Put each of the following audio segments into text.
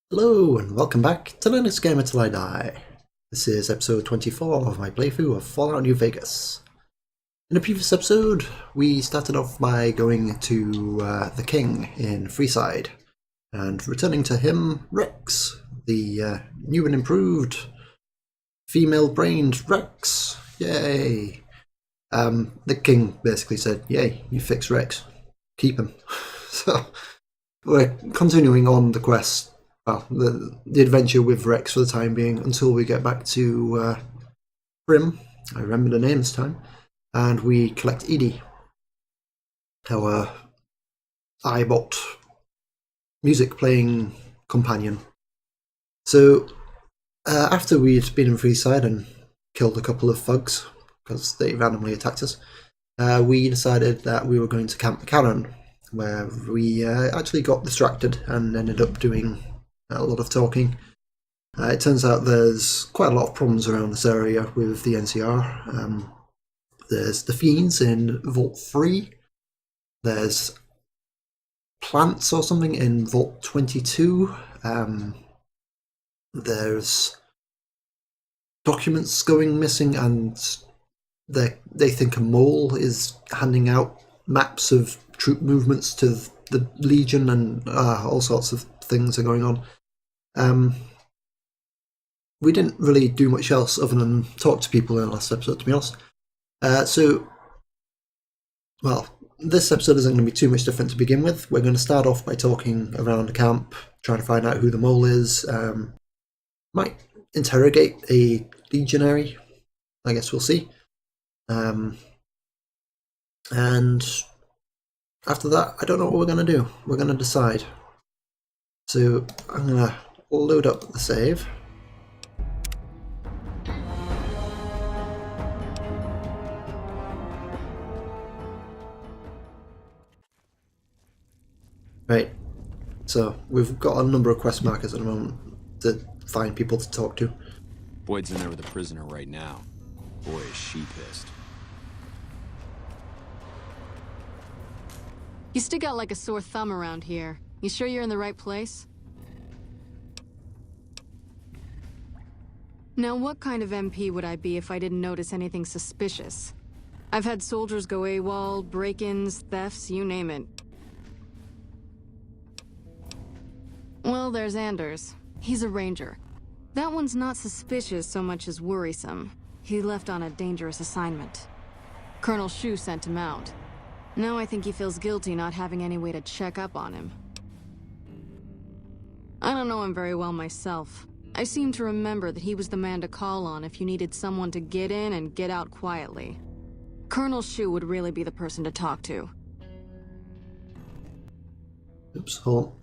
Hello and welcome back to Linux Gamer Till I Die. This is episode 24 of my playthrough of Fallout New Vegas. In the previous episode, we started off by going to the King in Freeside and returning to him Rex, the new and improved female-brained Rex. Yay! The King basically said, "Yay, you fixed Rex. Keep him." So we're continuing on the quest. Well, the adventure with Rex for the time being until we get back to Prim. I remember the name this time. And we collect Edie, our iBot music playing companion. So after we'd been in Freeside and killed a couple of thugs because they randomly attacked us, we decided that we were going to Camp McCarran, where we actually got distracted and ended up doing a lot of talking. It turns out there's quite a lot of problems around this area with the NCR. There's the Fiends in Vault 3. There's plants or something in Vault 22. There's documents going missing, and they think a mole is handing out maps of troop movements to the Legion, and all sorts of things are going on. We didn't really do much else other than talk to people in the last episode, to be honest. This episode isn't going to be too much different to begin with. We're going to start off by talking around the camp, trying to find out who the mole is. Might interrogate a legionary. I guess we'll see. And after that, I don't know what we're going to do. We're going to decide. So I'm going to load up the save. Right, so we've got a number of quest markers at the moment to find people to talk to. Boyd's in there with a prisoner right now. Boy, is she pissed. You stick out like a sore thumb around here. You sure you're in the right place? Now, what kind of MP would I be if I didn't notice anything suspicious? I've had soldiers go AWOL, break-ins, thefts, you name it. Well, there's Anders. He's a ranger. That one's not suspicious so much as worrisome. He left on a dangerous assignment. Colonel Shu sent him out. Now I think he feels guilty not having any way to check up on him. I don't know him very well myself. I seem to remember that he was the man to call on if you needed someone to get in and get out quietly. Colonel Shu would really be the person to talk to. Oops, hold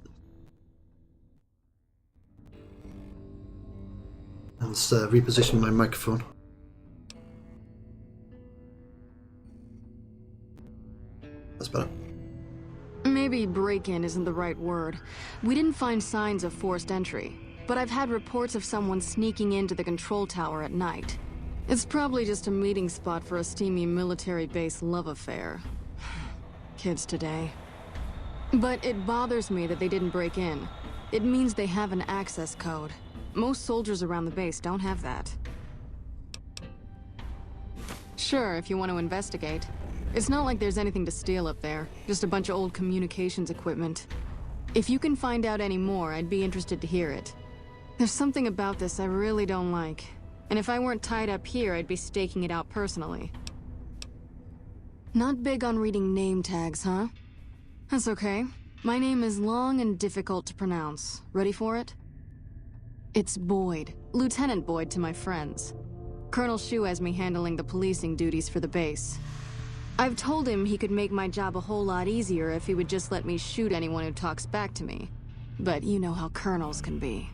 on. Let's reposition my microphone. That's better. Maybe break-in isn't the right word. We didn't find signs of forced entry, but I've had reports of someone sneaking into the control tower at night. It's probably just a meeting spot for a steamy military base love affair. Kids today. But it bothers me that they didn't break in. It means they have an access code. Most soldiers around the base don't have that. Sure, if you want to investigate. It's not like there's anything to steal up there, just a bunch of old communications equipment. If you can find out any more, I'd be interested to hear it. There's something about this I really don't like, and if I weren't tied up here, I'd be staking it out personally. Not big on reading name tags, huh? That's okay. My name is long and difficult to pronounce. Ready for it? It's Boyd. Lieutenant Boyd to my friends. Colonel Shu has me handling the policing duties for the base. I've told him he could make my job a whole lot easier if he would just let me shoot anyone who talks back to me. But you know how colonels can be.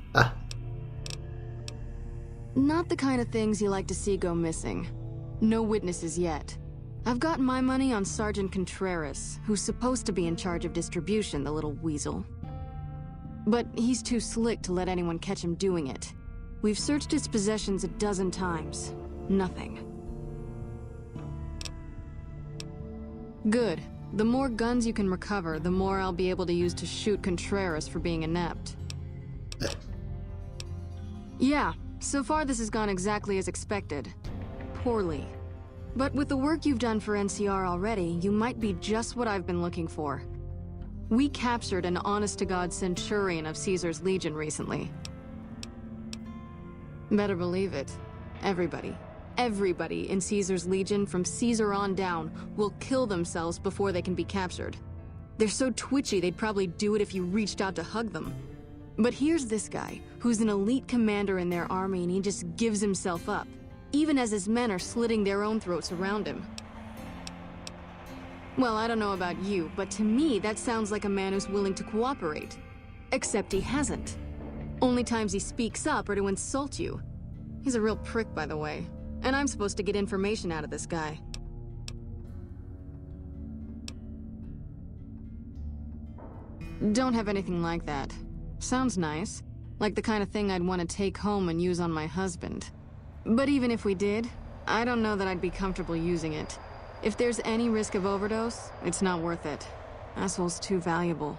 Not the kind of things you like to see go missing. No witnesses yet. I've got my money on Sergeant Contreras, who's supposed to be in charge of distribution, the little weasel. But he's too slick to let anyone catch him doing it. We've searched his possessions a dozen times. Nothing. Good. The more guns you can recover, the more I'll be able to use to shoot Contreras for being inept. Yeah, so far this has gone exactly as expected. Poorly. But with the work you've done for NCR already, you might be just what I've been looking for. We captured an honest-to-God centurion of Caesar's Legion recently. Better believe it. Everybody in Caesar's Legion from Caesar on down will kill themselves before they can be captured. They're so twitchy they'd probably do it if you reached out to hug them. But here's this guy, who's an elite commander in their army, and he just gives himself up, even as his men are slitting their own throats around him. Well, I don't know about you, but to me that sounds like a man who's willing to cooperate. Except he hasn't. Only times he speaks up are to insult you. He's a real prick, by the way. And I'm supposed to get information out of this guy. Don't have anything like that. Sounds nice. Like the kind of thing I'd want to take home and use on my husband. But even if we did, I don't know that I'd be comfortable using it. If there's any risk of overdose, it's not worth it. Asshole's too valuable.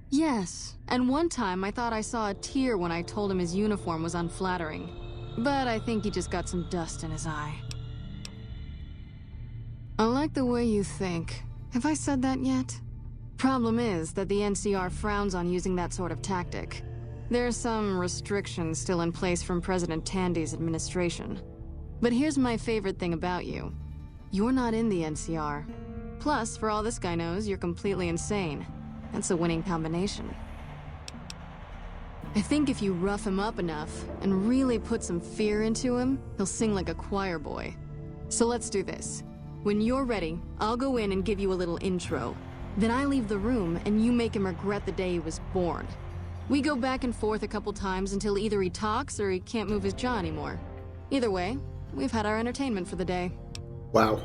Yes, and one time I thought I saw a tear when I told him his uniform was unflattering. But I think he just got some dust in his eye. I like the way you think. Have I said that yet? Problem is that the NCR frowns on using that sort of tactic. There are some restrictions still in place from President Tandy's administration. But here's my favorite thing about you. You're not in the NCR. Plus, for all this guy knows, you're completely insane. That's a winning combination. I think if you rough him up enough and really put some fear into him, he'll sing like a choir boy. So let's do this. When you're ready, I'll go in and give you a little intro. Then I leave the room and you make him regret the day he was born. We go back and forth a couple times until either he talks or he can't move his jaw anymore. Either way, we've had our entertainment for the day. Wow.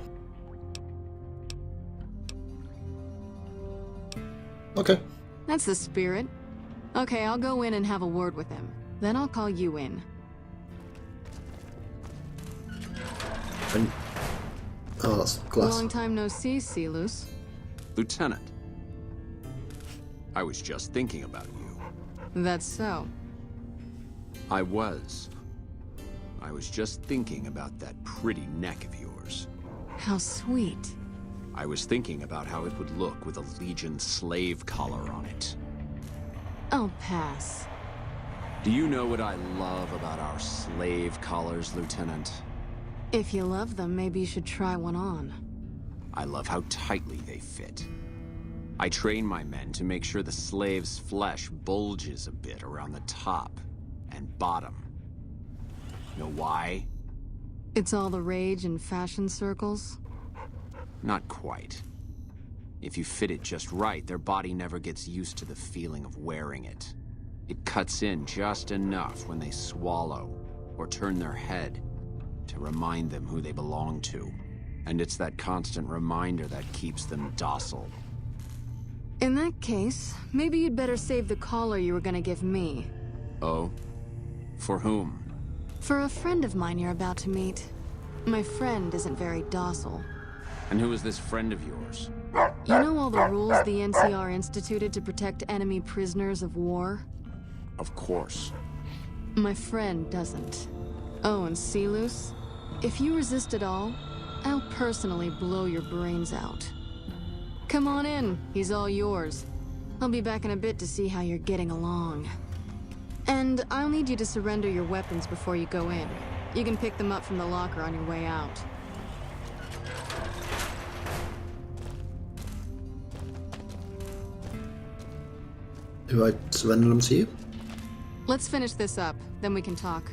Okay. That's the spirit. Okay, I'll go in and have a word with him. Then I'll call you in. And... oh, that's glass. Long time no see, Celus. Lieutenant, I was just thinking about you. That's so. I was just thinking about that pretty neck of yours. How sweet. I was thinking about how it would look with a Legion slave collar on it. I'll pass. Do you know what I love about our slave collars, Lieutenant? If you love them, maybe you should try one on. I love how tightly they fit. I train my men to make sure the slave's flesh bulges a bit around the top and bottom. Know why? It's all the rage in fashion circles? Not quite. If you fit it just right, their body never gets used to the feeling of wearing it. It cuts in just enough when they swallow or turn their head to remind them who they belong to. And it's that constant reminder that keeps them docile. In that case, maybe you'd better save the collar you were gonna give me. Oh? For whom? For a friend of mine you're about to meet. My friend isn't very docile. And who is this friend of yours? You know all the rules the NCR instituted to protect enemy prisoners of war? Of course. My friend doesn't. Oh, and Celus, if you resist at all, I'll personally blow your brains out. Come on in, he's all yours. I'll be back in a bit to see how you're getting along. And I'll need you to surrender your weapons before you go in. You can pick them up from the locker on your way out. Do I surrender them to you? Let's finish this up, then we can talk.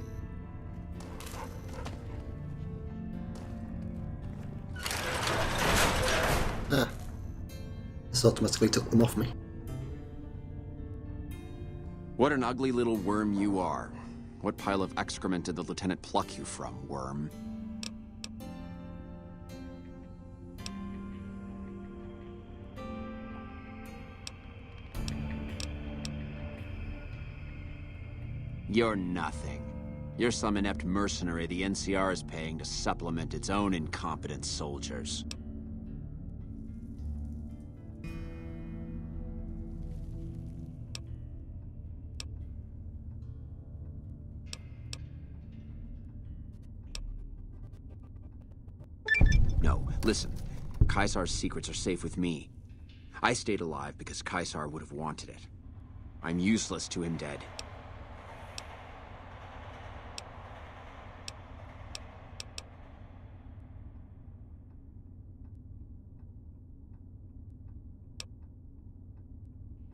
Ah. This automatically took them off me. What an ugly little worm you are. What pile of excrement did the lieutenant pluck you from, worm? You're nothing. You're some inept mercenary the NCR is paying to supplement its own incompetent soldiers. Listen, Caesar's secrets are safe with me. I stayed alive because Caesar would have wanted it. I'm useless to him dead.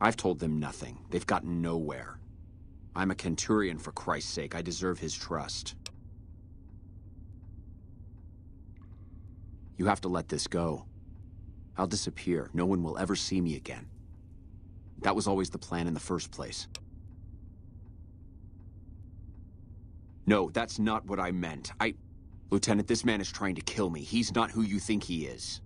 I've told them nothing. They've gotten nowhere. I'm a Centurion, for Christ's sake. I deserve his trust. You have to let this go. I'll disappear. No one will ever see me again. That was always the plan in the first place. No, that's not what I meant. Lieutenant, this man is trying to kill me. He's not who you think he is.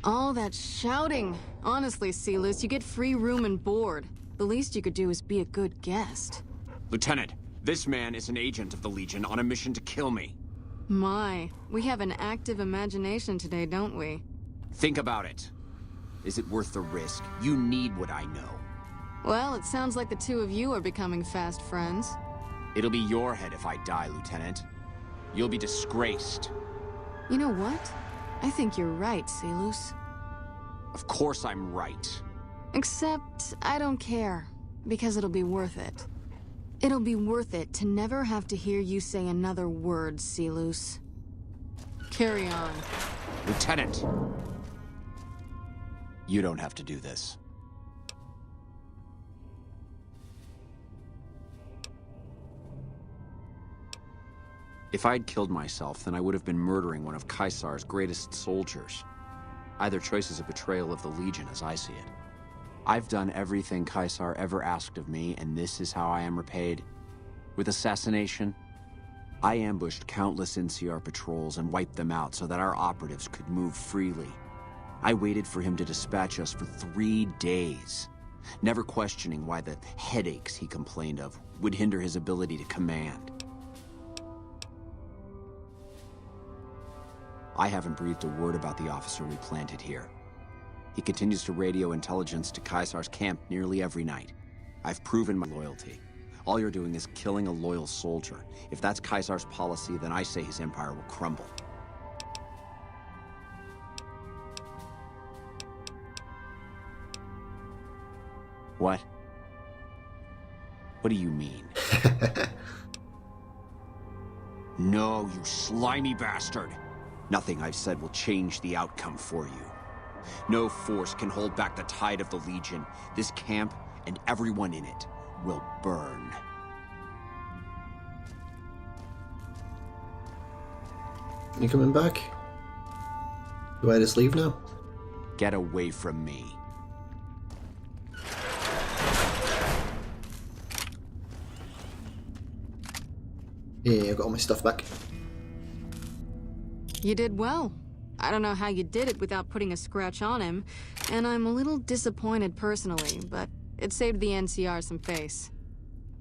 All that shouting. Honestly, Celus, you get free room and board. The least you could do is be a good guest. Lieutenant, this man is an agent of the Legion on a mission to kill me. My, we have an active imagination today, don't we? Think about it. Is it worth the risk? You need what I know. Well, it sounds like the two of you are becoming fast friends. It'll be your head if I die, Lieutenant. You'll be disgraced. You know what? I think you're right, Celus. Of course I'm right. Except, I don't care, because it'll be worth it. It'll be worth it to never have to hear you say another word, Celus. Carry on. Lieutenant! You don't have to do this. If I'd killed myself, then I would have been murdering one of Caesar's greatest soldiers. Either choice is a betrayal of the Legion, as I see it. I've done everything Caesar ever asked of me, and this is how I am repaid. With assassination, I ambushed countless NCR patrols and wiped them out so that our operatives could move freely. I waited for him to dispatch us for 3 days, never questioning why the headaches he complained of would hinder his ability to command. I haven't breathed a word about the officer we planted here. He continues to radio intelligence to Caesar's camp nearly every night. I've proven my loyalty. All you're doing is killing a loyal soldier. If that's Caesar's policy, then I say his empire will crumble. What? What do you mean? No, you slimy bastard! Nothing I've said will change the outcome for you. No force can hold back the tide of the Legion. This camp and everyone in it will burn. You coming back? Do I just leave now? Get away from me. Yeah, I got all my stuff back. You did well. I don't know how you did it without putting a scratch on him, and I'm a little disappointed personally, but it saved the NCR some face.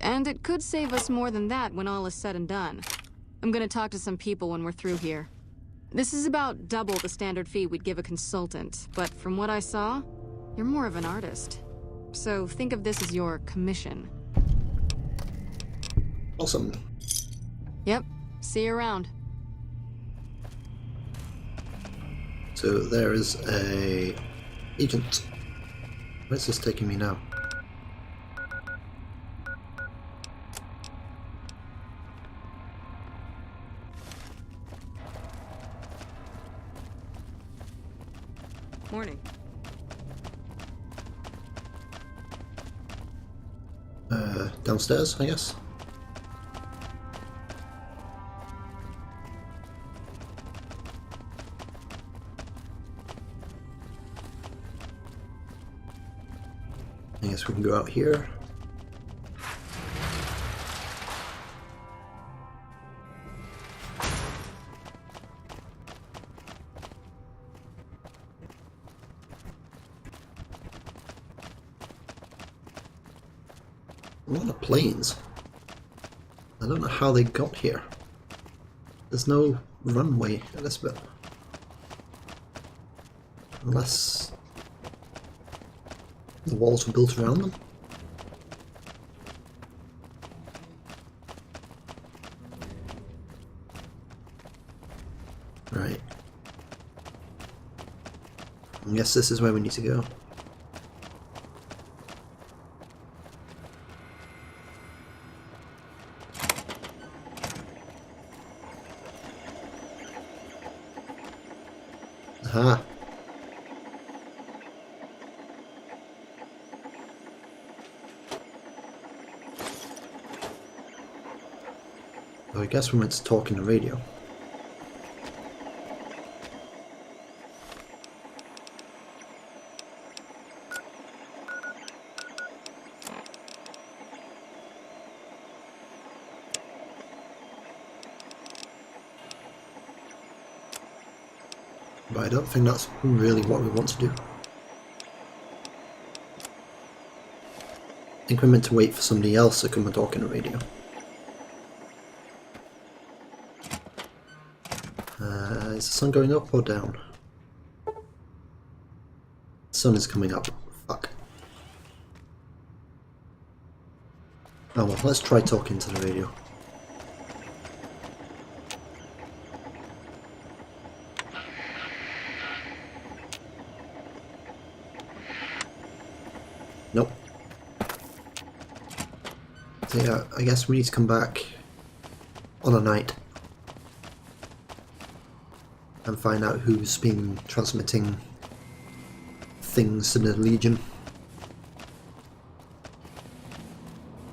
And it could save us more than that when all is said and done. I'm gonna talk to some people when we're through here. This is about double the standard fee we'd give a consultant, but from what I saw, you're more of an artist. So think of this as your commission. Awesome. Yep, see you around. So there is a agent. Where's this taking me now? Morning. Downstairs, I guess. I guess we can go out here. A lot of planes. I don't know how they got here. There's no runway in this bit. Unless the walls were built around them. I guess this is where we need to go. Aha. So I guess we're meant to talk in the radio. But I don't think that's really what we want to do. I think we're meant to wait for somebody else to come and talk in the radio. Is the sun going up or down? The sun is coming up. Fuck. Oh well, let's try talking to the radio. Nope. So yeah, I guess we need to come back on a night and find out who's been transmitting things to the Legion.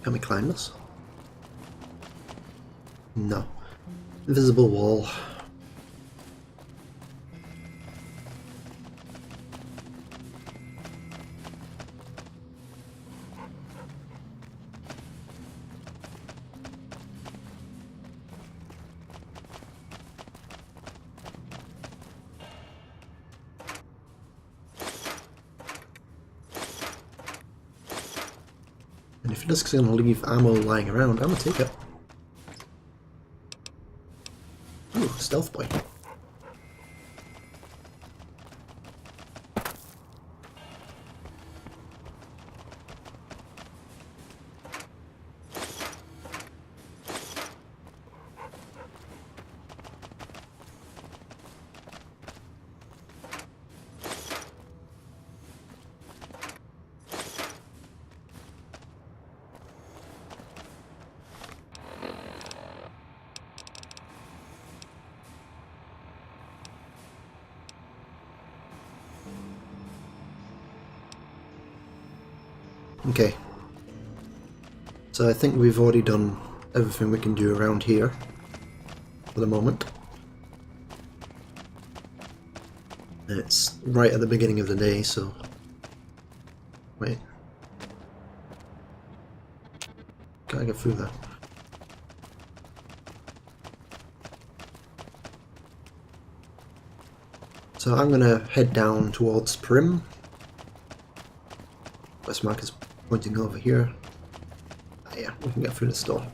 Can we climb this? No. Invisible wall. And if you're just going to leave ammo lying around, I'm going to take it. Ooh, stealth boy. Okay. So I think we've already done everything we can do around here for the moment. And it's right at the beginning of the day, so... Wait. Can I get through there? So I'm gonna head down towards Prim. West mark is pointing over here. Ah, yeah, we can get through this door.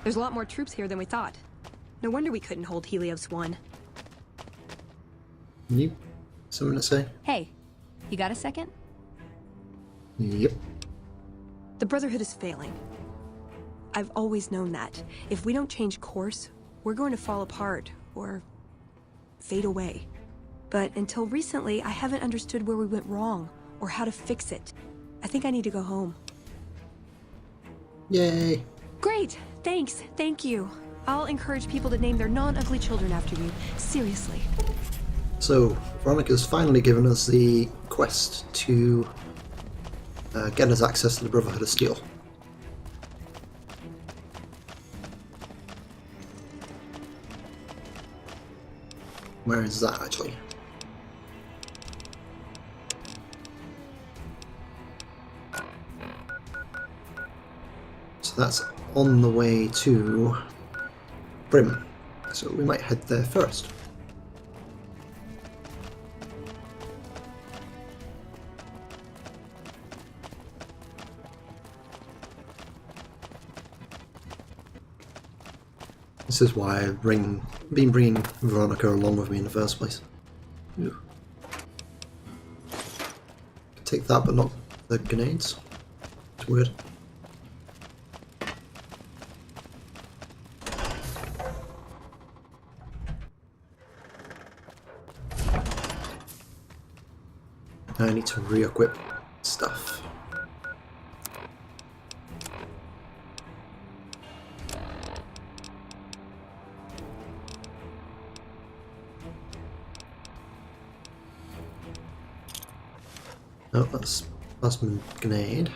There's a lot more troops here than we thought. No wonder we couldn't hold Helios 1. You? Something to say? Hey, you got a second? Yep. The Brotherhood is failing. I've always known that. If we don't change course, we're going to fall apart, or fade away. But until recently, I haven't understood where we went wrong, or how to fix it. I think I need to go home. Yay! Great! Thanks, thank you. I'll encourage people to name their non-ugly children after you. Seriously. So, Veronica's finally given us the quest to get us access to the Brotherhood of Steel. Where is that, actually? So that's on the way to Brim. So we might head there first. This is why I've been bringing Veronica along with me in the first place. Ooh. Take that, but not the grenades. It's weird. I need to re-equip stuff. Oh, that's plasma grenade.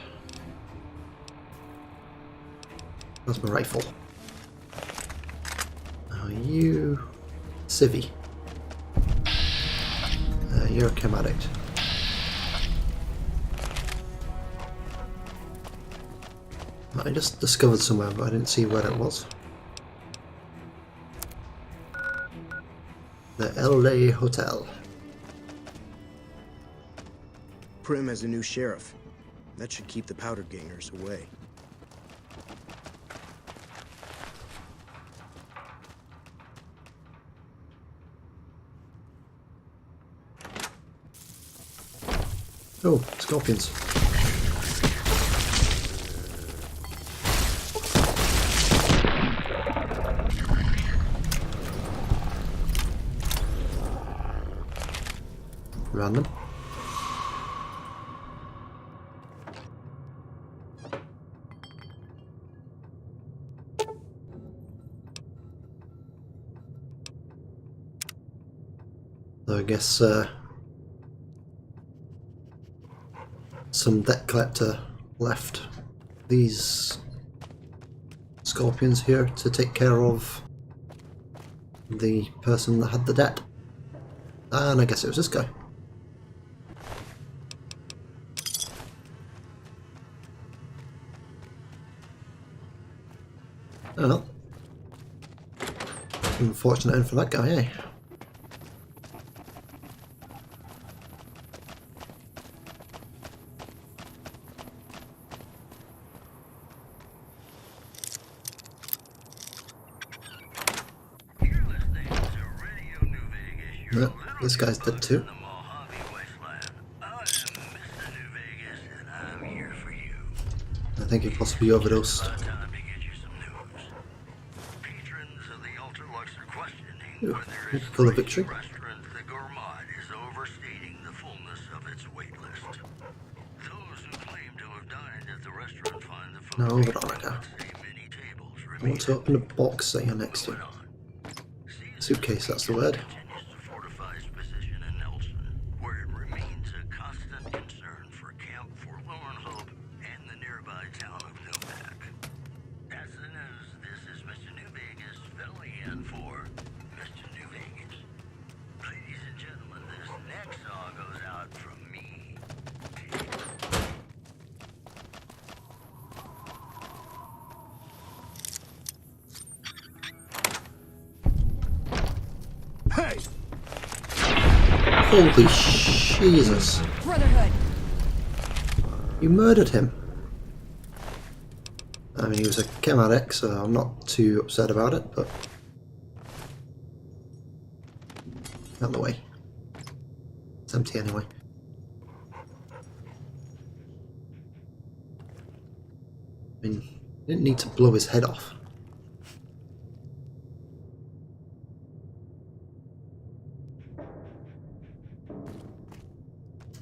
Plasma rifle. Now you... Civvy. You're a chem addict. I just discovered somewhere, but I didn't see where it was. The LA Hotel. Prim has a new sheriff. That should keep the powder gangers away. Oh, scorpions. Random. So I guess some debt collector left these scorpions here to take care of the person that had the debt. And I guess it was this guy. Well, unfortunate end for that guy, eh? Yep, this guy's dead too. I think he possibly overdosed. Ooh, full of victory. No, Veronica. I want to open a box that you're next to. Suitcase, that's the word. Hey! Holy Jesus. Brotherhood. You murdered him. I mean, he was a chem addict, so I'm not too upset about it, but... out of the way. It's empty anyway. I mean, you didn't need to blow his head off.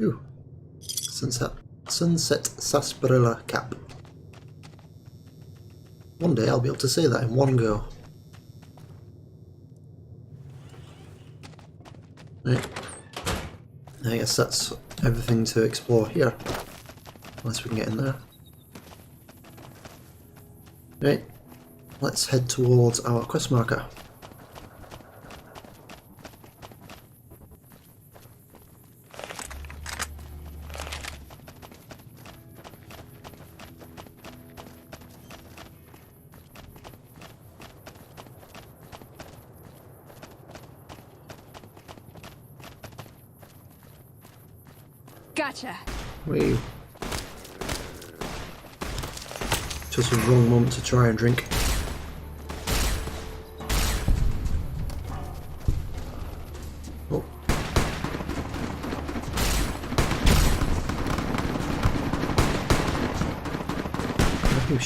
Ooh. Sunset sarsaparilla cap. One day I'll be able to say that in one go. Right. I guess that's everything to explore here. Unless we can get in there. Right. Let's head towards our quest marker. Gotcha. We chose the wrong moment to try and drink.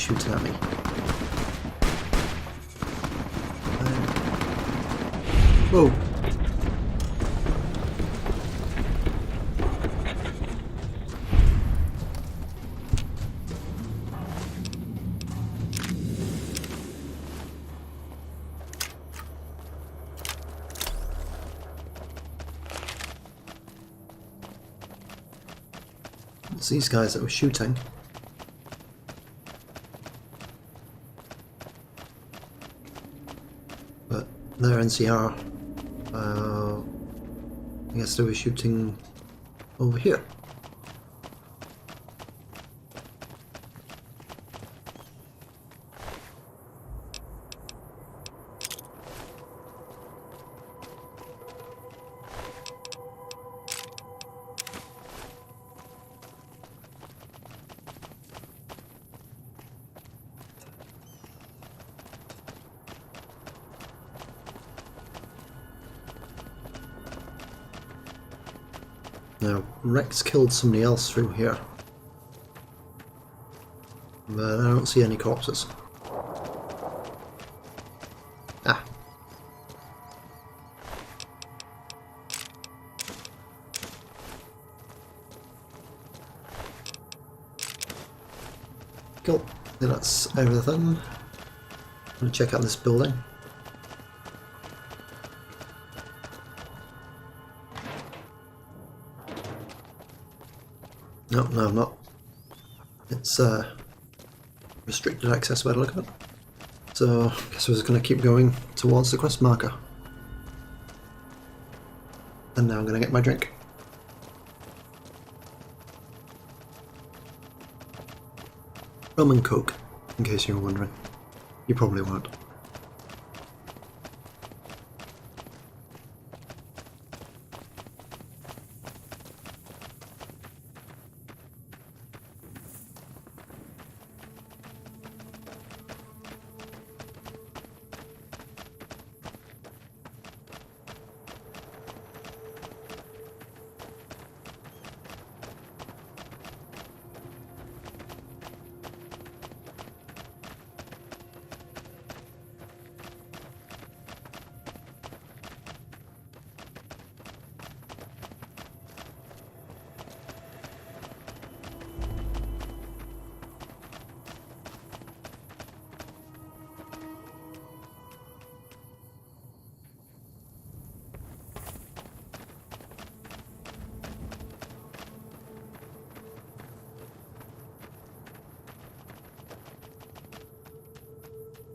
shooting at me? Whoa! It's these guys that were shooting. But their NCR, I guess they were shooting over here. Now, Rex killed somebody else through here. But I don't see any corpses. Ah. Cool. I think that's everything. I'm gonna check out this building. No, I'm not. It's restricted access by the look of it. So I guess we're just going to keep going towards the quest marker. And now I'm going to get my drink. Rum and Coke, in case you were wondering. You probably won't.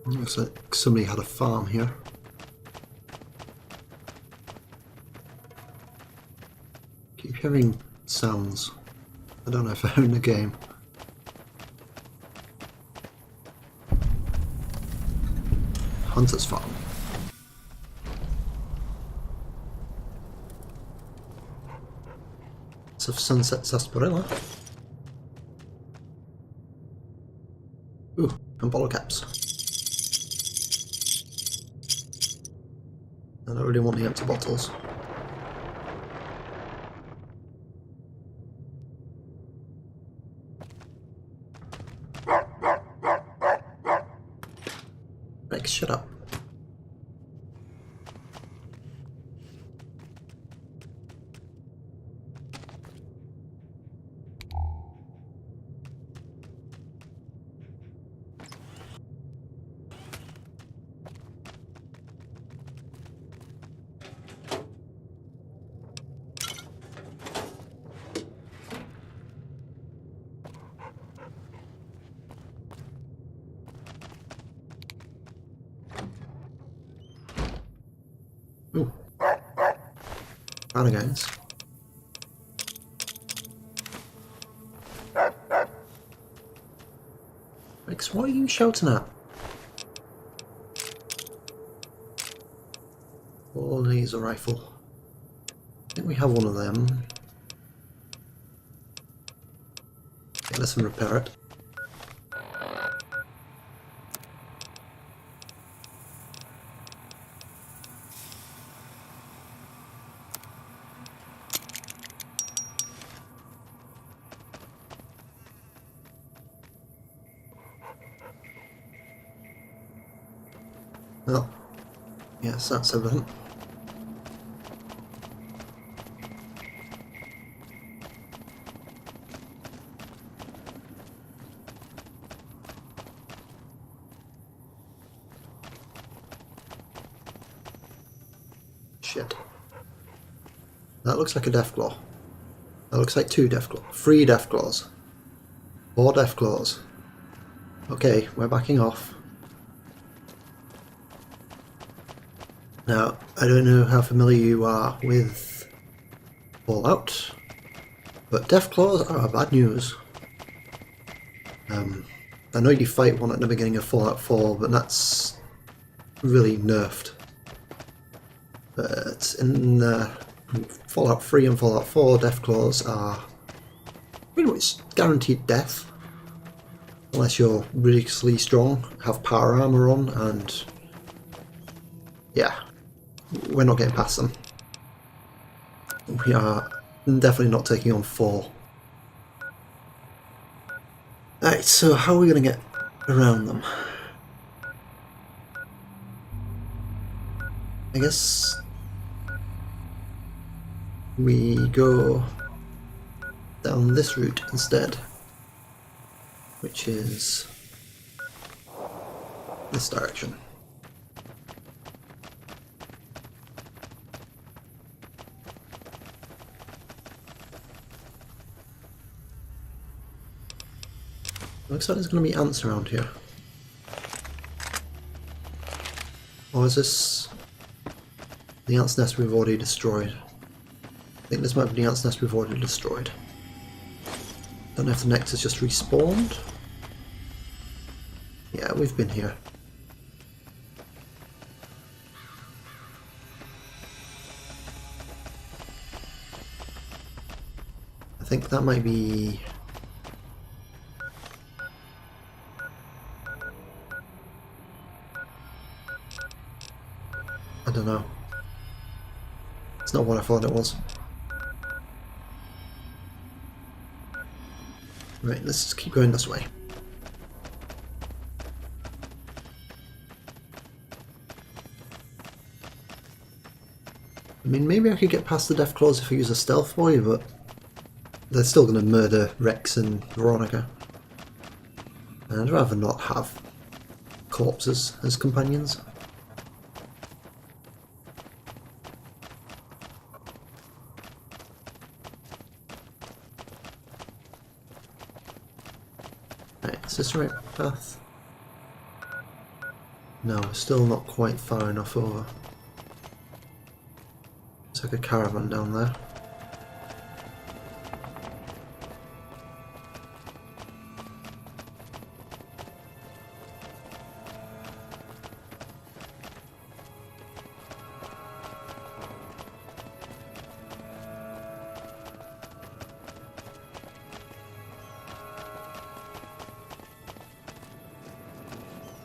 Looks like somebody had a farm here. Keep hearing sounds. I don't know if they're in the game. Hunter's farm. It's of Sunset Sarsaparilla. Ooh, and bottle caps. I don't really want the empty bottles. Rex, shut up. Ooh. Howdy, guys. Rex, what are you shouting at? Oh, laser rifle. I think we have one of them. Okay, let's repair it. Well, yes, that's everything. Shit. That looks like a Deathclaw. That looks like 2 Deathclaws. 3 Deathclaws. 4 Deathclaws. Okay, we're backing off. Now, I don't know how familiar you are with Fallout, but Deathclaws are bad news. I know you fight one at the beginning of Fallout 4, but that's really nerfed. But in Fallout 3 and Fallout 4, Deathclaws are pretty much guaranteed death. Unless you're ridiculously strong, have power armor on, and yeah, we're not getting past them. We are definitely not taking on 4. Alright, so how are we going to get around them? I guess we go down this route instead, which is this direction. Looks like there's going to be ants around here. Or is this the ant's nest we've already destroyed? I think this might be the ant's nest we've already destroyed. Don't know if the Nexus just respawned. Yeah, we've been here. I think that might be... I don't know. It's not what I thought it was. Right, let's just keep going this way. I mean, maybe I could get past the Deathclaws if I use a stealth boy, but they're still going to murder Rex and Veronica. And I'd rather not have corpses as companions. Right, is this the right path? No, we're still not quite far enough over. There's like a caravan down there.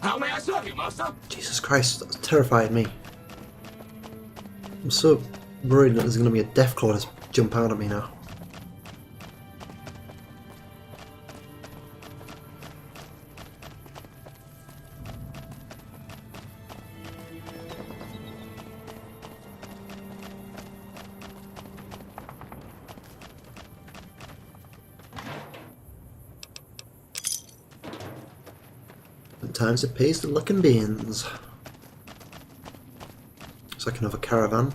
How may I serve you, master? Jesus Christ, that's terrified me. I'm so worried that there's going to be a Deathclaw just jump out at me now. Sometimes it pays to look in beans. It's like another caravan.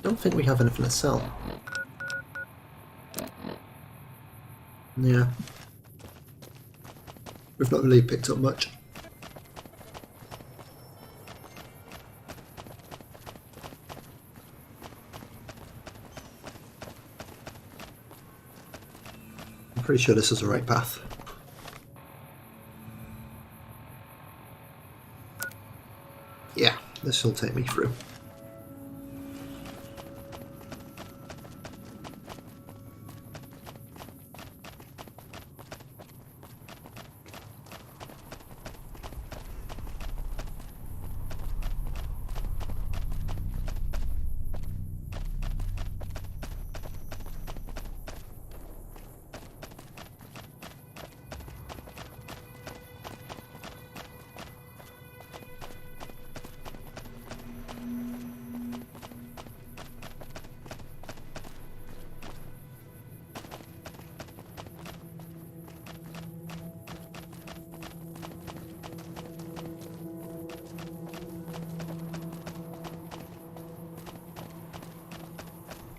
Don't think we have anything to sell. Yeah. We've not really picked up much. I'm pretty sure this is the right path. Yeah, this will take me through.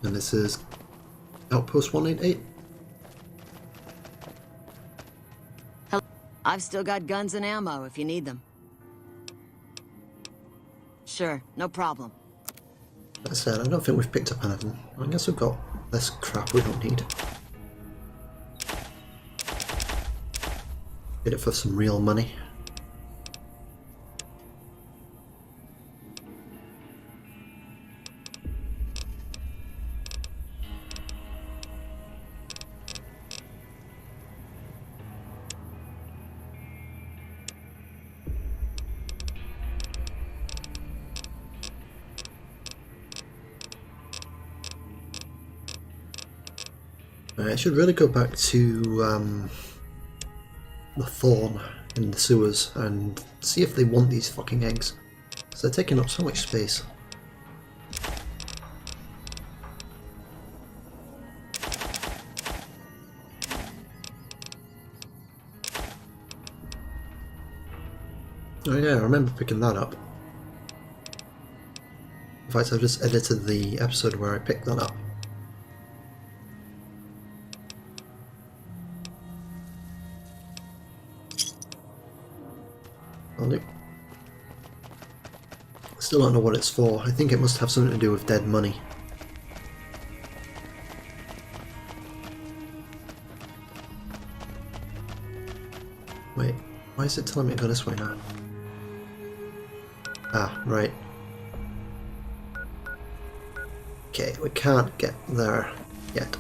And this is Outpost 188. I've still got guns and ammo if you need them. Sure, no problem. That said, I don't think we've picked up anything. I guess we've got less crap we don't need. Get it for some real money. I should really go back to the Thorn in the sewers and see if they want these fucking eggs. Because they're taking up so much space. Oh yeah, I remember picking that up. In fact, I've just edited the episode where I picked that up. Still don't know what it's for. I think it must have something to do with dead money. Wait, why is it telling me to go this way now? Ah, right. Okay, we can't get there yet.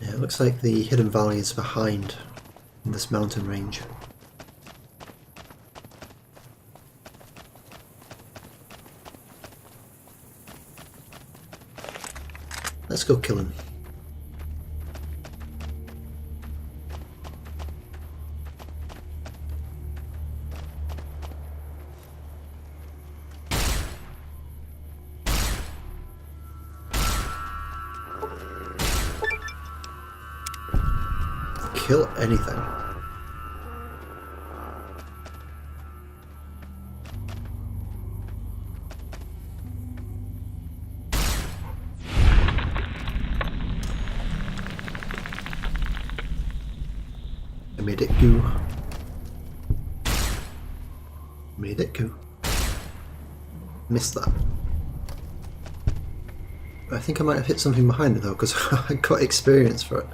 Yeah, it looks like the hidden valley is behind this mountain range. Let's go kill him. Kill anything. I made it goo. Made it goo. Missed that. I think I might have hit something behind it though, because I got experience for it.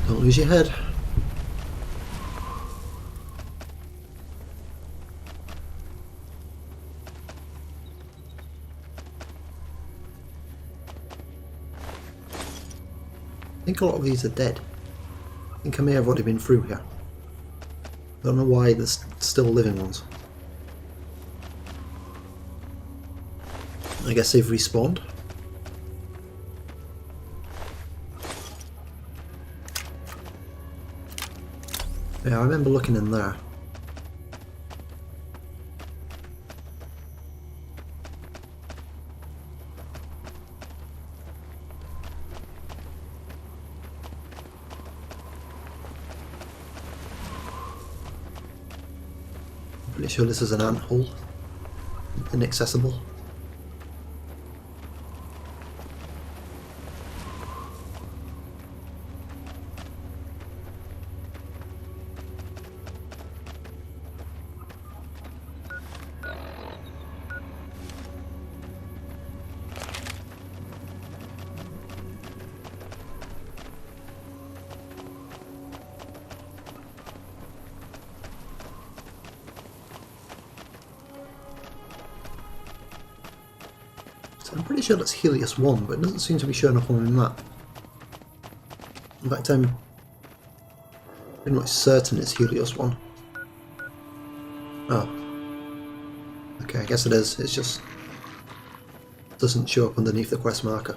Don't lose your head. I think a lot of these are dead. I think I may have already been through here. Don't know why there's still living ones. I guess they've respawned. Yeah, I remember looking in there. Pretty sure this is an anthole. Inaccessible. So I'm pretty sure that's Helios 1, but it doesn't seem to be showing up on my map. In fact, I'm pretty much certain it's Helios 1. Oh. Okay, I guess it is. It's just doesn't show up underneath the quest marker.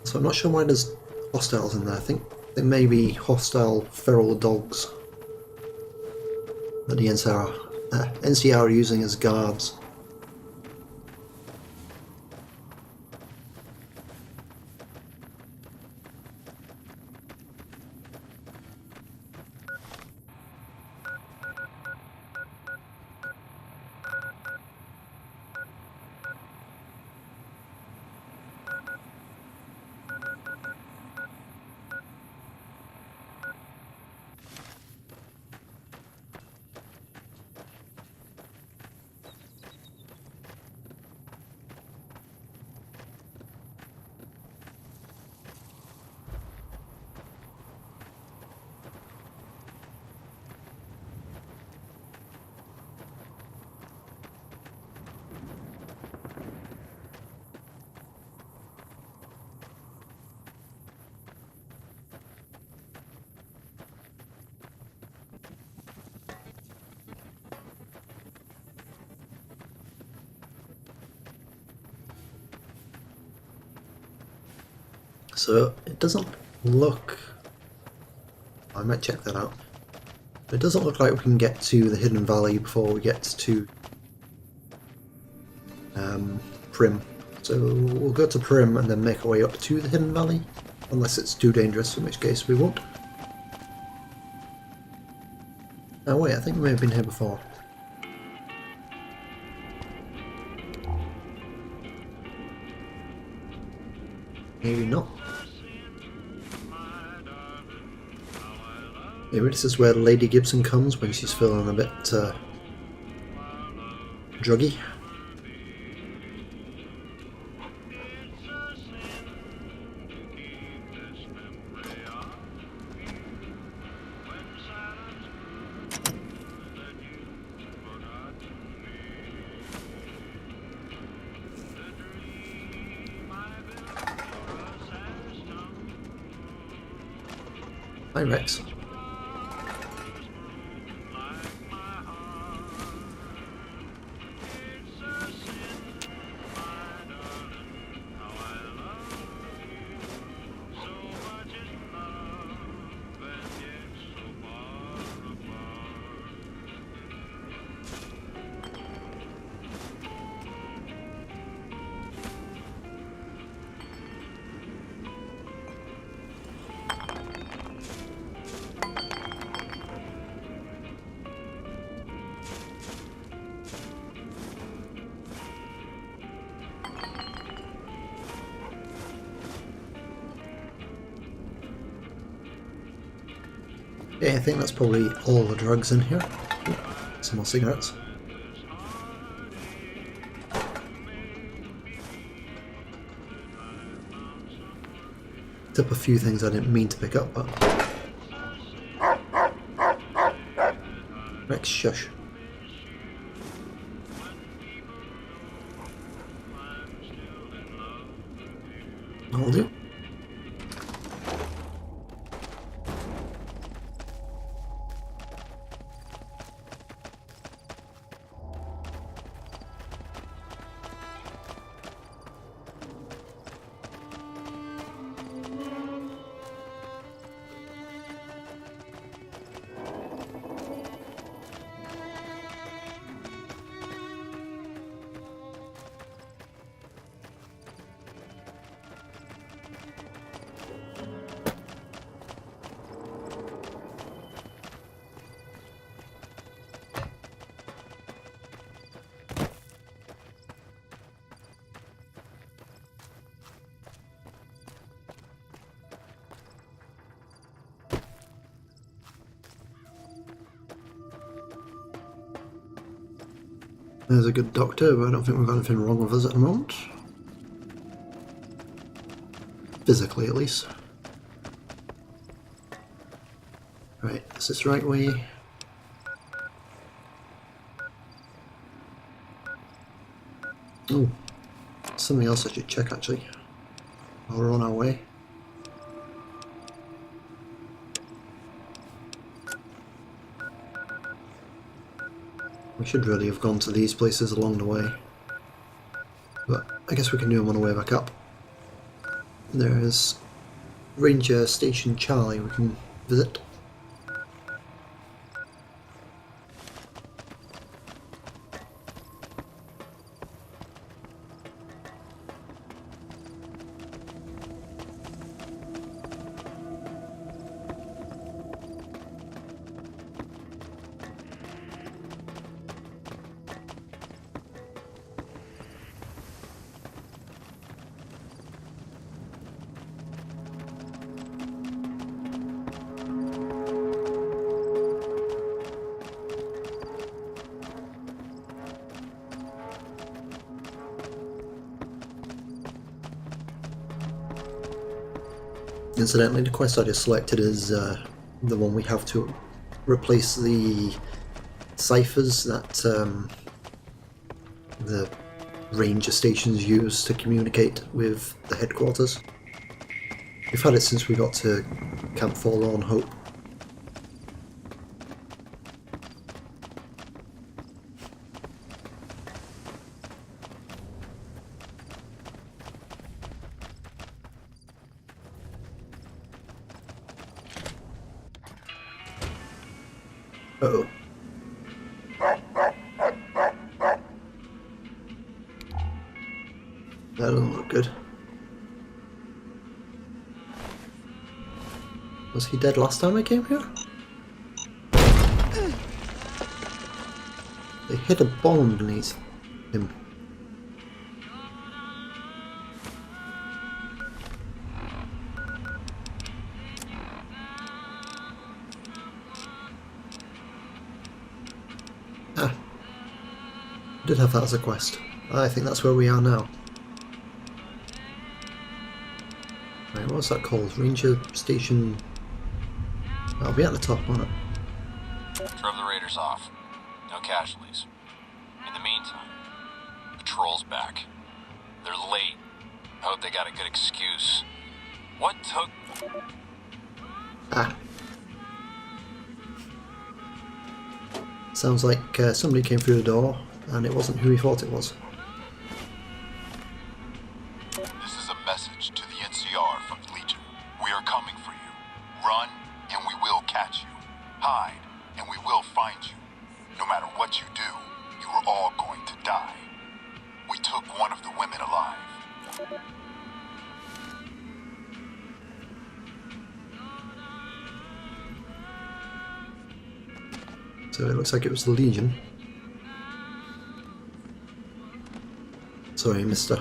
So I'm not sure why there's hostiles in there. I think they may be hostile feral dogs that the NCR are using as guards. So it doesn't look... I might check that out. It doesn't look like we can get to the Hidden Valley before we get to Prim. So we'll go to Prim and then make our way up to the Hidden Valley, unless it's too dangerous, in which case we won't. Oh wait, I think we may have been here before. Maybe not. Maybe this is where Lady Gibson comes when she's feeling a bit druggy. Hi Rex. Yeah, I think that's probably all the drugs in here. Ooh, some more cigarettes. Picked up a few things I didn't mean to pick up, but... Rex, shush. That'll do. There's a good doctor, but I don't think we've got anything wrong with us at the moment. Physically, at least. Right, is this the right way? Oh, something else I should check actually. While we're on our way. We should really have gone to these places along the way. But I guess we can do them on the way back up. There's Ranger Station Charlie we can visit. Incidentally, the quest I just selected is the one we have to replace the ciphers that the ranger stations use to communicate with the headquarters. We've had it since we got to Camp Forlorn Hope. Uh-oh. That doesn't look good. Was he dead last time I came here? They hid a bomb beneath him. Ah. Did have that as a quest. I think that's where we are now. Right, what's that called? Ranger Station... I'll be at the top, won't it? Drove the raiders off. No casualties. In the meantime, patrol's back. They're late. I hope they got a good excuse. What took... Ah. Sounds like somebody came through the door, and it wasn't who we thought it was. This is a message to the NCR from Legion. We are coming for you. Run, and we will catch you. Hide, and we will find you. No matter what you do, you are all going to die. We took one of the women alive. So it looks like it was the Legion. Sorry, mister.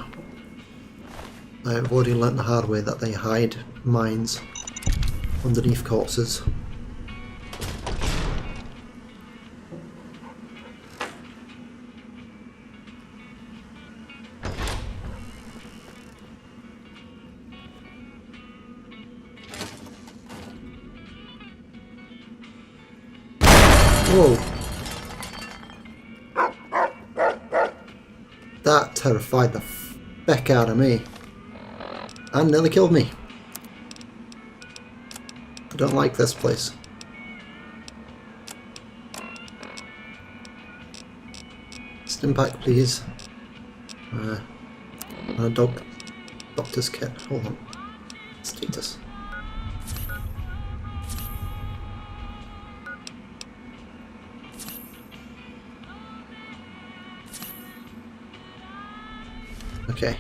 I have already learnt the hard way that they hide mines underneath corpses. Whoa! That terrified the feck out of me. And nearly killed me. I don't like this place. Stimpack, please. And a doctor's kit. Hold on. Status. Okay.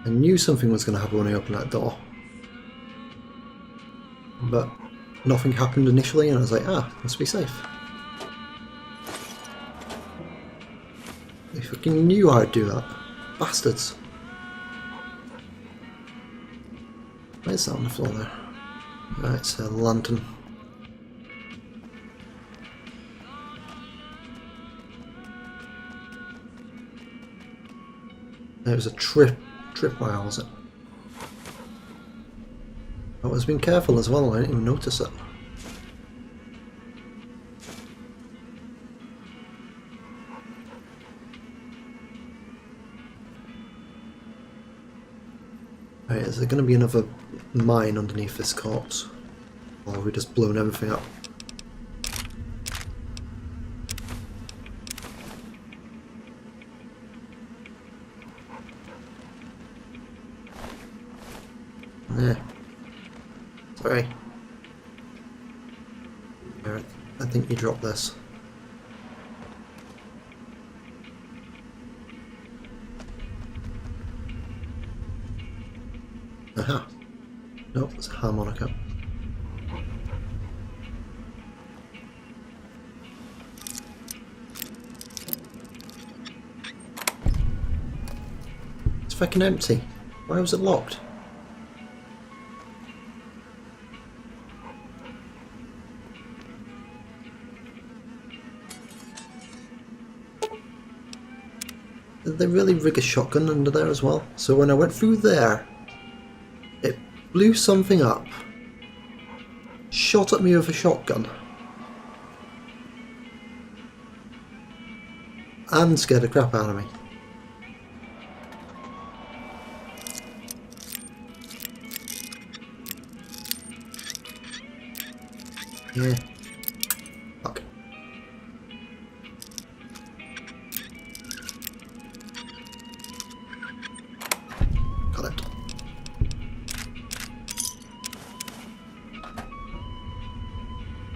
I knew something was going to happen when I opened that door. But nothing happened initially and I was like, ah, must be safe. They fucking knew I'd do that. Bastards. Where's that on the floor there? Ah, it's a lantern. There was a tripwire, was it? I was being careful as well, I didn't even notice it. Is there going to be another mine underneath this corpse? Or have we just blown everything up? Yeah. Sorry. Alright, I think you dropped this. Aha. Nope, it's a harmonica. It's fucking empty. Why was it locked? Did they really rig a shotgun under there as well? So when I went through there, it blew something up, shot at me with a shotgun, and scared the crap out of me. Yeah. Fuck. Got it.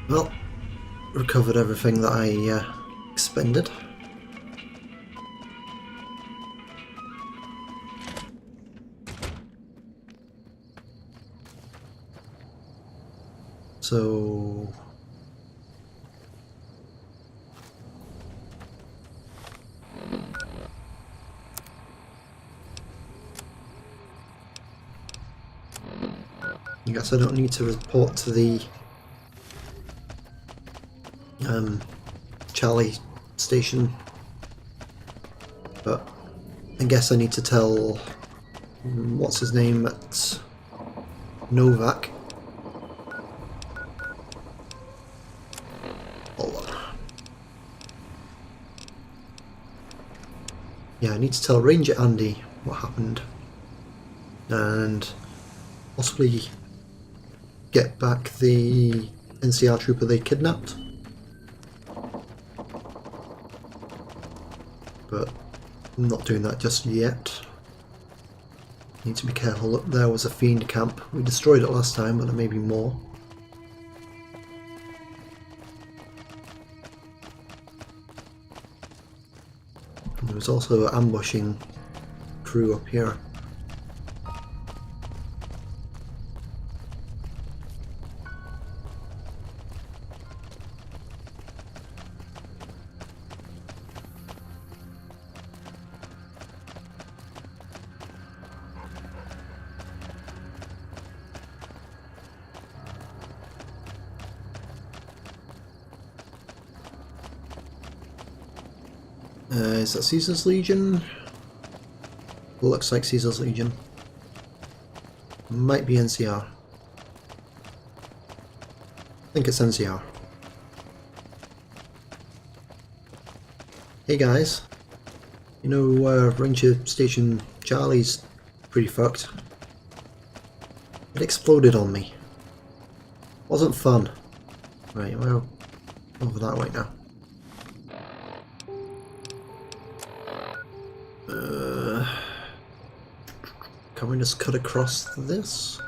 Well, recovered everything that I expended. So I guess I don't need to report to the Charlie station, but I guess I need to tell what's his name at Novak. Hold on. Yeah, I need to tell Ranger Andy what happened and possibly get back the NCR trooper they kidnapped. But I'm not doing that just yet. Need to be careful. Look, there was a fiend camp. We destroyed it last time, but there may be more. And there was also an ambushing crew up here. Is that Caesar's Legion? Looks like Caesar's Legion. Might be NCR. I think it's NCR. Hey guys. You know, Ranger Station Charlie's pretty fucked. It exploded on me. Wasn't fun. Right, well, over that way now. Can we just cut across this?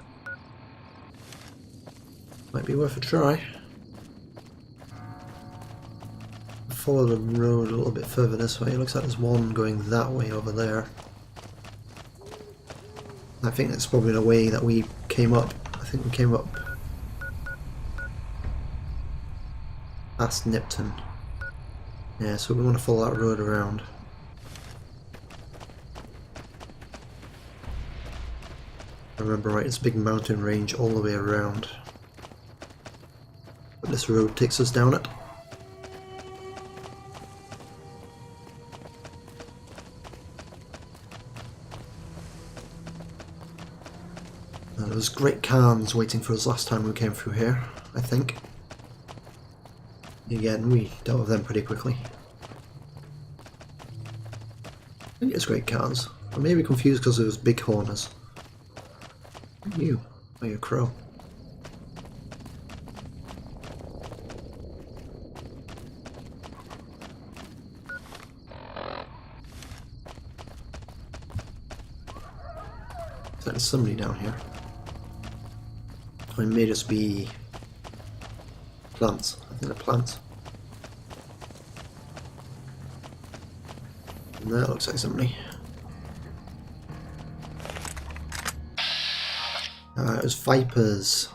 Might be worth a try. Follow the road a little bit further this way. It looks like there's one going that way over there. I think that's probably the way that we came up. I think we came up past Nipton. Yeah, so we want to follow that road around. I remember right, it's a big mountain range all the way around. But this road takes us down it. And there was great cans waiting for us last time we came through here, I think. Again, we dealt with them pretty quickly. I think it's great cans. I may be confused because it was big horners. You. Oh, you're a crow. So there's somebody down here. Or it may just be plants. I think they're plants. And that looks like somebody. It was vipers.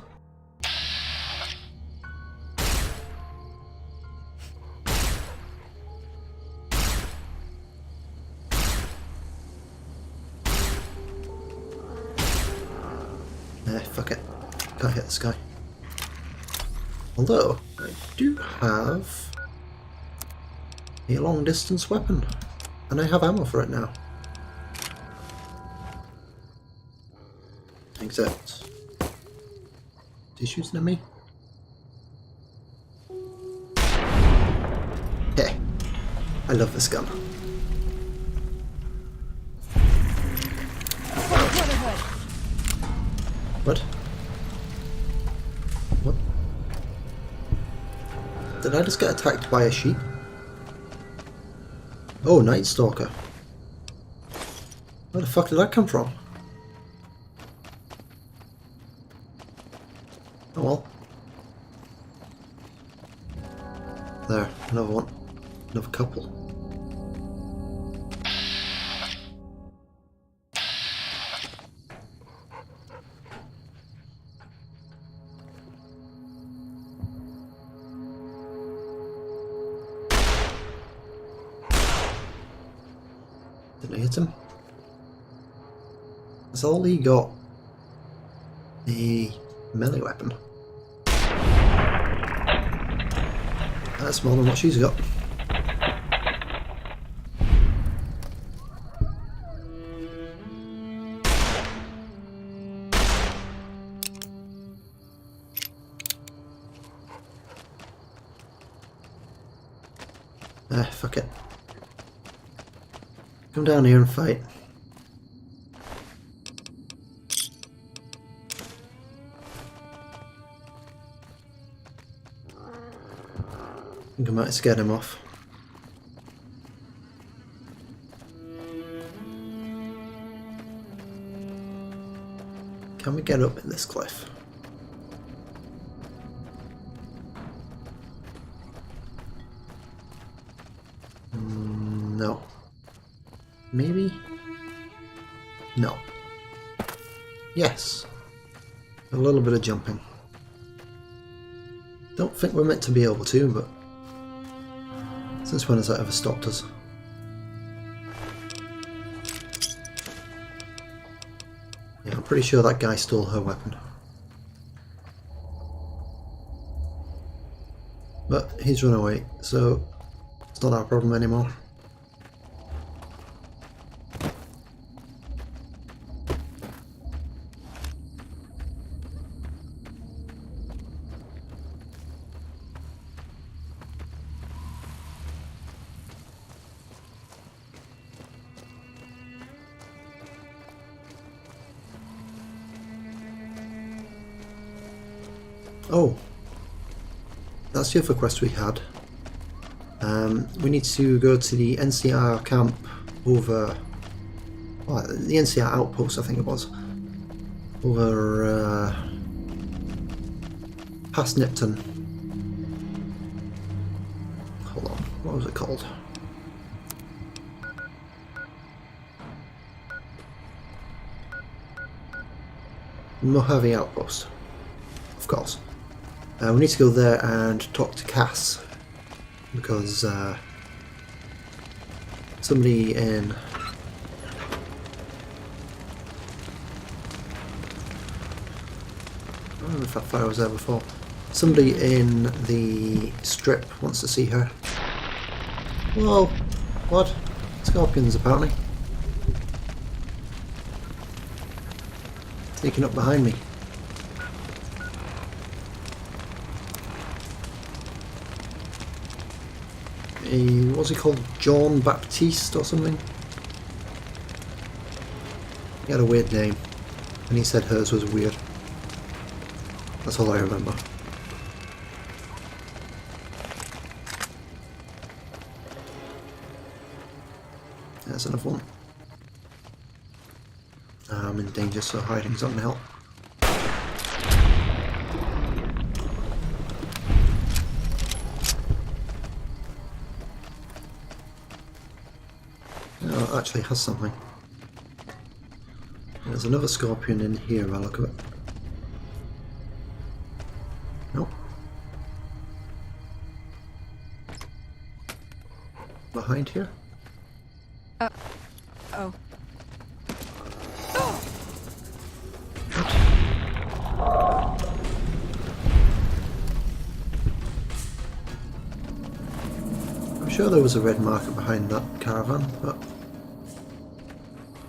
Fuck it. Can't hit this guy. Although, I do have a long distance weapon. And I have ammo for it now. Except... is he shooting at me? Yeah. I love this gun. What? What? Did I just get attacked by a sheep? Oh, Night Stalker. Where the fuck did that come from? Oh well. There, another one. Another couple. Did I hit him? Has Ollie got a melee weapon? That's more than what she's got. Fuck it. Come down here and fight. I think I might have scared him off. Can we get up in this cliff? No. Maybe? No. Yes. A little bit of jumping. Don't think we're meant to be able to, but since when has that ever stopped us? Yeah, I'm pretty sure that guy stole her weapon. But he's run away, so it's not our problem anymore. Oh, that's the other quest we had. We need to go to the NCR camp over, well, the NCR outpost I think it was, over past Nipton. Hold on, what was it called? Mojave Outpost, of course. We need to go there and talk to Cass, because somebody in... I don't know if that fire was there before. Somebody in the strip wants to see her. Whoa! What? Scorpions apparently. Sneaking up behind me. What's he called? John Baptiste or something? He had a weird name. And he said hers was weird. That's all I remember. There's another one. I'm in danger, so hiding's not gonna help. Oh, it actually has something. There's another scorpion in here by the look of it. Nope. Behind here? Oh. I'm sure there was a red marker behind that caravan, but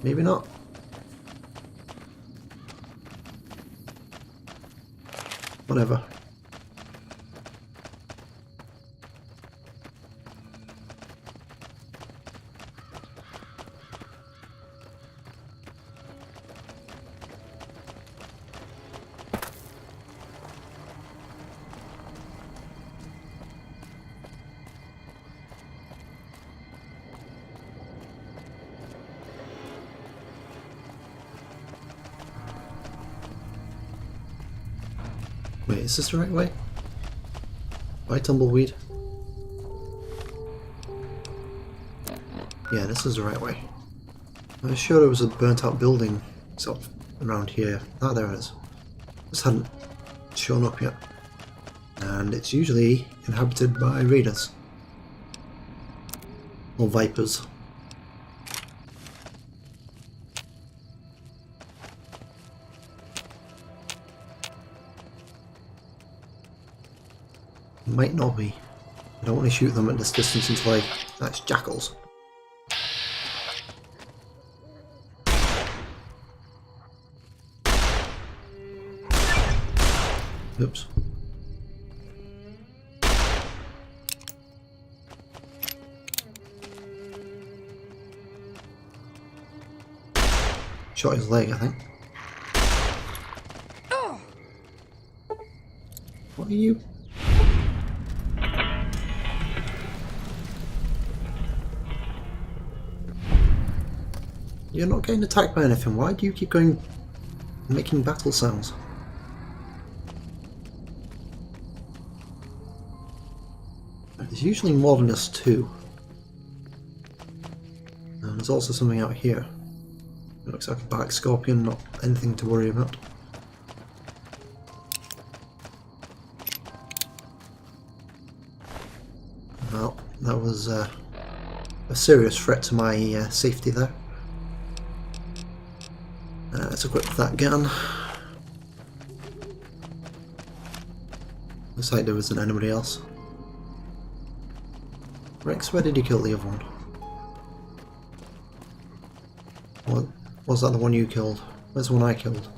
maybe not. Whatever. Wait, is this the right way? Why tumbleweed? Yeah, this is the right way. I was sure there was a burnt out building sort of around here. Ah, there it is. Just hadn't shown up yet. And it's usually inhabited by raiders. Or vipers. Might not be. I don't want to shoot them at this distance until that's jackals. Oops. Shot his leg, I think. What are you? You're not getting attacked by anything. Why do you keep going making battle sounds? There's usually more than us too. And there's also something out here. It looks like a black scorpion, not anything to worry about. Well, that was a serious threat to my safety there. Let's equip that gun. Looks like there wasn't anybody else. Rex, where did you kill the other one? What, was that the one you killed? Where's the one I killed?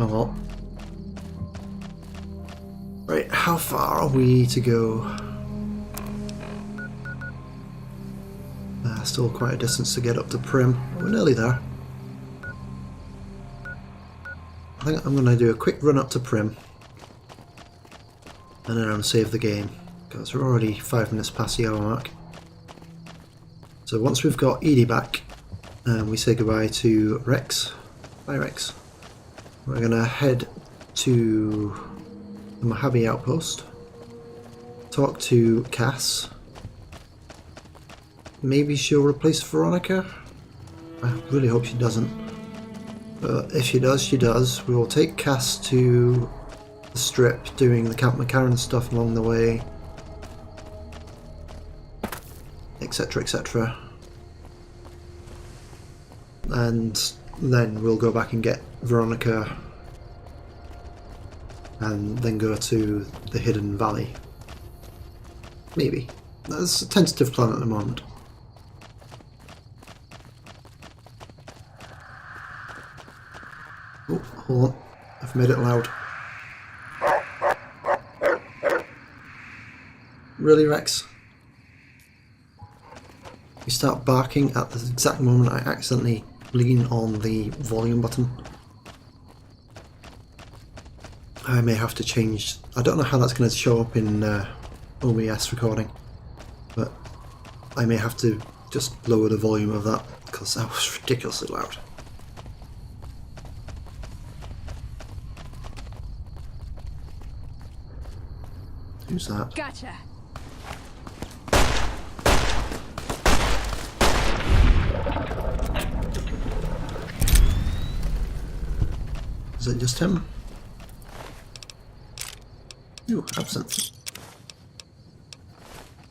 Oh well. Right, how far are we to go? Still quite a distance to get up to Prim. We're nearly there. I think I'm going to do a quick run up to Prim. And then I'm going to save the game. Because we're already 5 minutes past the hour mark. So once we've got Edie back, we say goodbye to Rex. Bye Rex. We're going to head to the Mojave outpost. Talk to Cass. Maybe she'll replace Veronica? I really hope she doesn't. But if she does, she does. We will take Cass to the strip, doing the Camp McCarran stuff along the way. Etc, etc. And then we'll go back and get Veronica. And then go to the Hidden Valley. Maybe. That's a tentative plan at the moment. Oh, hold on. I I've made it loud. Really, Rex? You start barking at the exact moment I accidentally lean on the volume button. I may have to change... I don't know how that's going to show up in OBS recording, but I may have to just lower the volume of that because that was ridiculously loud. Who's that? Gotcha. Is it just him? Ooh, absinthe.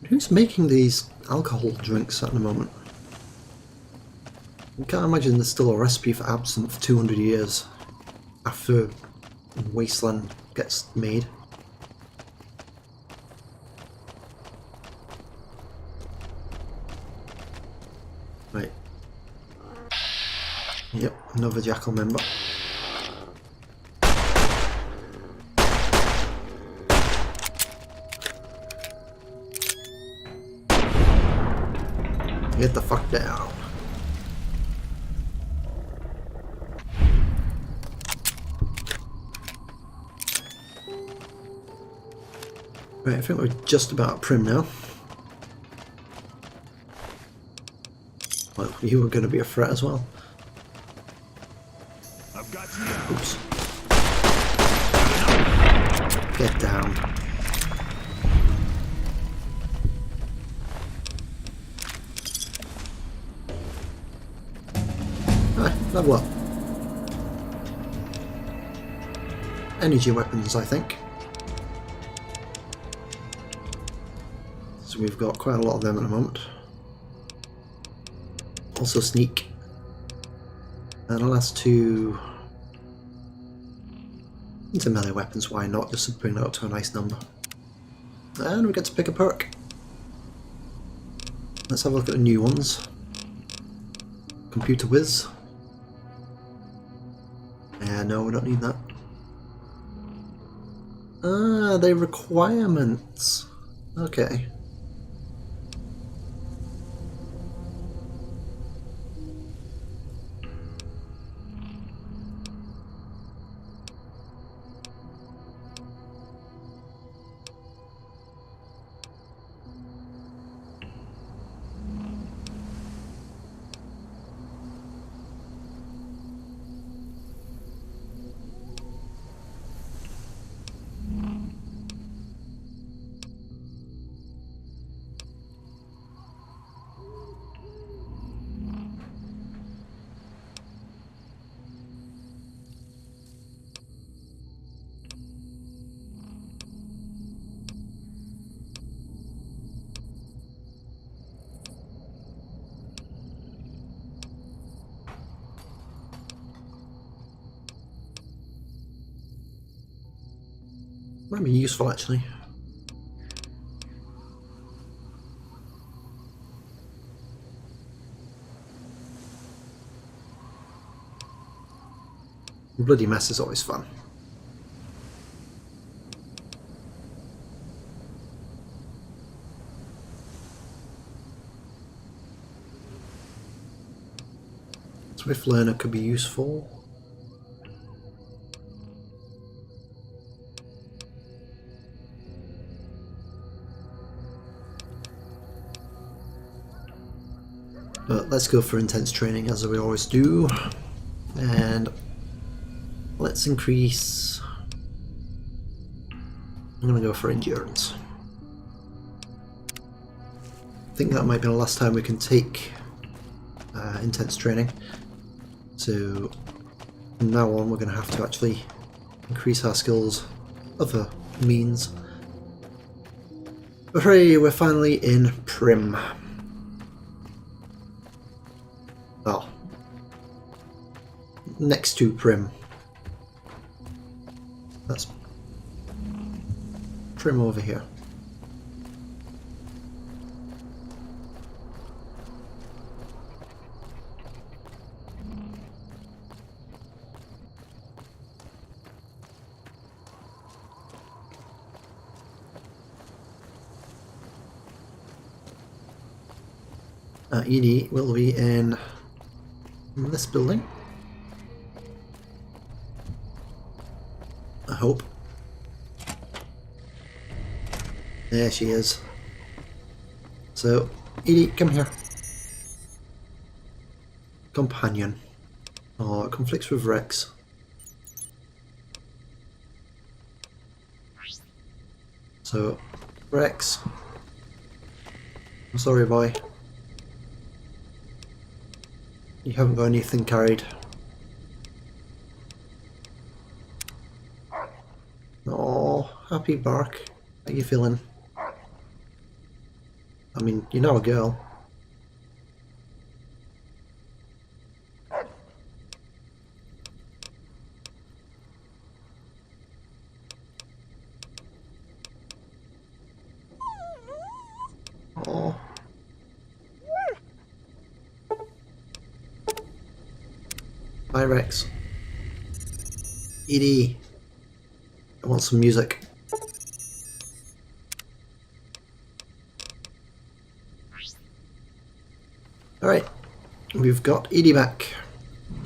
Who's making these alcohol drinks at the moment? I can't imagine there's still a recipe for absinthe 200 years after Wasteland gets made. Right. Yep, another Jackal member. Get the fuck down. Right, I think we're just about Prim now. Well, you were going to be a threat as well. I've got you now. Oops. Get down. Level up. Energy weapons, I think. So we've got quite a lot of them at the moment. Also sneak. And the last two into melee weapons, why not? Just to bring that up to a nice number. And we get to pick a perk. Let's have a look at the new ones. Computer whiz. No, we don't need that. Ah, they're requirements. Okay. Might be useful actually. Bloody mess is always fun. Swift Learner could be useful. But let's go for intense training as we always do. And let's increase... I'm going to go for endurance. I think that might be the last time we can take intense training. So from now on we're going to have to actually increase our skills other means. But hooray, we're finally in Prim. Well, next to Prim. That's Prim over here. Edie will be in this building. I hope. There she is. So, Edie, come here. Companion. Oh, it conflicts with Rex. So, Rex. I'm sorry, boy. You haven't got anything carried. Oh, happy bark. How you feeling? I mean, you're now a girl. Oh. Bye, Rex. Edie. I want some music. Alright, we've got Edie back.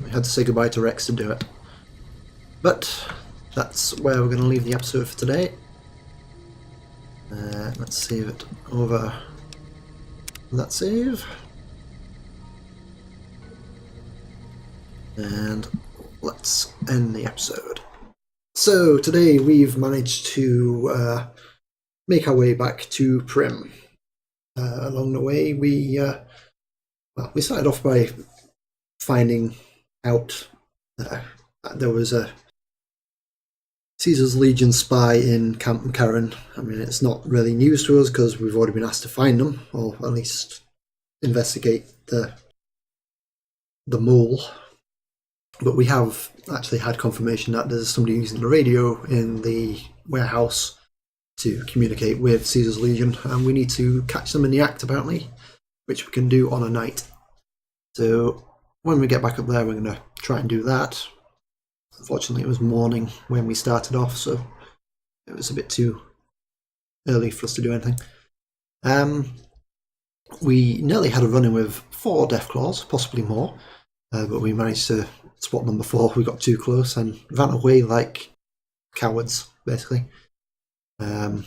We had to say goodbye to Rex to do it. But that's where we're going to leave the episode for today. Let's save it over that save. And let's end the episode. So today we've managed to make our way back to Prim. Along the way we started off by finding out that there was a Caesar's Legion spy in Camp McCarran. I mean, it's not really news to us because we've already been asked to find them, or at least investigate the mole. But we have actually had confirmation that there's somebody using the radio in the warehouse to communicate with Caesar's Legion, and we need to catch them in the act, apparently, which we can do on a night. So when we get back up there, we're going to try and do that. Unfortunately, it was morning when we started off, so it was a bit too early for us to do anything. We nearly had a run-in with 4 Deathclaws, possibly more, but we managed to spot them before we got too close and ran away like cowards, basically. And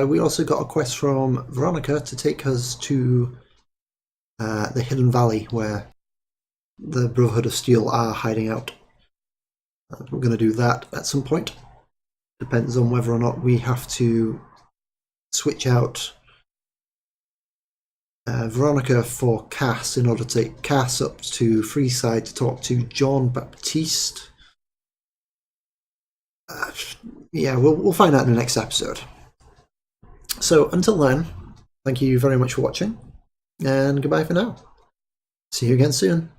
we also got a quest from Veronica to take us to the Hidden Valley, where the Brotherhood of Steel are hiding out. We're going to do that at some point. Depends on whether or not we have to switch out Veronica for Cass in order to take Cass up to Freeside to talk to John Baptiste. Yeah, we'll find out in the next episode. So until then, thank you very much for watching, and goodbye for now. See you again soon.